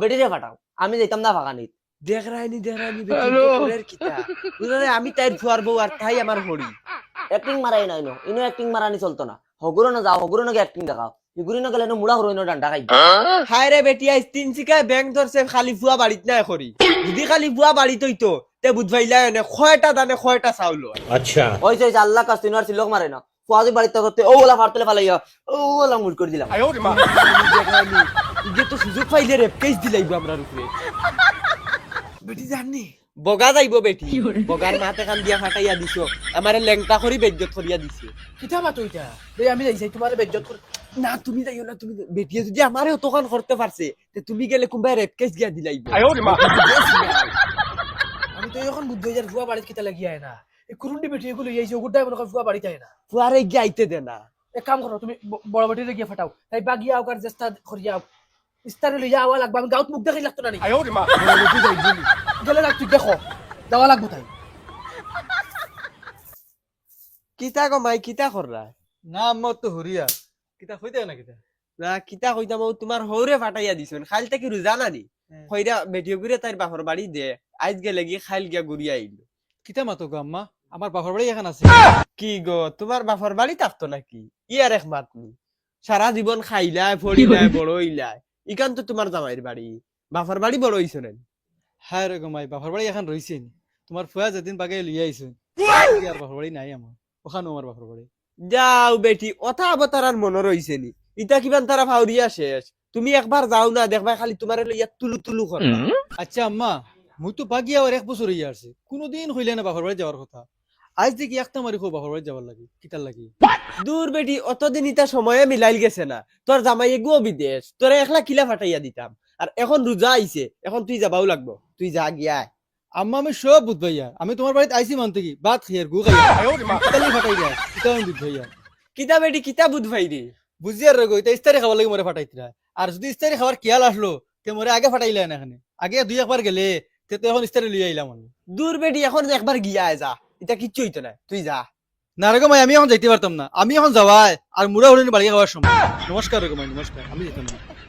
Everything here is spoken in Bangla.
বেটিরে ফাটাও আমি যাইতাম না ফাঁকানিত। দেখ রাইনি বেটি কিতা বুঝলে আমি তাইর ফুয়ার বউ আর তাই আমার হরি অ্যাক্টিং মারাই নাই নো ইনো অ্যাক্টিং মারানি চলতো না হগুরো না যাও হগুরো নাকি অ্যাক্টিং দেখাও ইগুরি না গেলে মুড়া হরো ইনো ডান্ডা খাই হায় রে বেটি আইস তিন শিকায় ব্যাংক ধরছে খালি ফুয়া বাড়িত নাই করি যদি খালি ফুয়া বাড়িত হইতো তে বুঝবাইলা না খয়টা দানে খয়টা চাউল अच्छा ওই যে আল্লাহ কাছ তিনবার সিলক মারে না ফুয়াজি বাড়িতে করতে ও ওলা ফাড়তলে ফালাইয়া ও ওলা মুড করে দিলাম ইগে তো সুযোগ পাইলে রেপ কেস দিলাইব আমরা উপরে বেটি জানি বগা যাইব বেটি বগার মাথা কান দিয়া ফাটাইয়া দিছো আমারে লেংটা করি বেজ্জত করিয়া দিছে কিতা মাতো ইটা বে আমি যাই তোমার বেজ্জত করে না তুমি যাইও না তুমি বেটিয়ে যদি আমারে অতখান করতে পারছে তে তুমি গেলে কোনবা রেপ কেস গিয়া দিলাইব আমি তো এখন বুদ্ধ হইয়ার ফুয়া বাড়িতে কিতা লাগিয়া না এই কুরুন্ডি বেটি এগুলো এইছে ওগুড়াই মনে কর ফুয়া বাড়িতে আয় না ফুয়ারে গিয়া আইতে দে না এক কাম করো তুমি বড় বেটিরে গিয়ে ফাটাও তাই বা গিয়া ওকার চেষ্টা করিয়া ইস্তারে লইয়া আওয়া লাগবে আমি গাউত মুখ দেখাই লাগতো না নি গেলে রাখ তুই দেখো যাওয়া লাগবো তাই কিতা গো মাই কিতা কররা না আম্মা তো হরিয়া কিতা হইতে না কিতা না কিতা কইতাম তোমার হৌরে ফাটাইয়া দিছেন খাইল থেকে রোজা না নি কইরা বেটিও করে তার বাপর বাড়ি দে আইজ গেলে গিয়ে খাইল গিয়া ঘুরিয়া আইল কিতা মাতো গো আম্মা আমার বাপর বাড়ি এখন আছে কি গো তোমার বাপর বাড়ি থাকতো নাকি ইয়ার এক মাত নি সারা জীবন খাইলাই ফড়িলাই বড় হইলাই ইকান তো তোমার জামাইয়ের বাড়ি বাপর বাড়ি বড় হইছ না হ্যাঁ রে গো মাই বাপর বাড়ি এখন রইছেন তোমার ফুয়া যেদিন বাগে লিয়ে আইছেন আর বাপর বাড়ি নাই আমার ওখানে আমার বাপর বাড়ি যাও বেটি অথা অবতার আর মনে রইছে নি ইটা কিবান তারা ফাউরিয়া শেষ তুমি একবার যাও না দেখবা খালি তোমার লইয়া তুলু তুলু করবা আচ্ছা আম্মা মুই তো বাগিয়া আর এক বছর হইয়া আসছে কোনোদিন হইলে না বাপর বাড়ি যাওয়ার কথা আজ দেখি একটা মারি খুব বাপর বাড়ি যাবার লাগে কিতার লাগি দূর বেটি অতদিন ইটা সময়ে মিলাইল গেছে না তোর জামাই এগুও বিদেশ তোরা একলা কিলা ফাটাইয়া দিতাম আর এখন রোজা আইছে এখন তুই যাবাও লাগবো তুই যা গিয়া আম্মা আমি সব বুঝ ভাইয়া আমি তোমার বাড়িতে আইসি মানতে কি বাদ খাইয়ার গু খাইয়া কিতালি ফাটাই দিয়া কিতা আমি বুঝ ভাইয়া কিতা বেটি কিতা বুধ ভাই রে বুঝিয়ার রে গো এটা ইস্তারি খাবার লাগে মরে ফাটাইতরা আর যদি ইস্তারি খাবার খেয়াল আসলো তে মরে আগে ফাটাইলে না এখানে আগে দুই একবার গেলে তে তো এখন ইস্তারি লইয়া আইলাম আমি দূর বেটি এখন একবার গিয়া যা এটা কিচ্ছু হইতো না তুই যা না রে গো মাই আমি এখন যাইতে পারতাম না আমি এখন যাওয়াই আর মুড়া হরিণ বাড়ি খাওয়ার সময় নমস্কার রে গো মাই নমস্কার আমি যেতাম না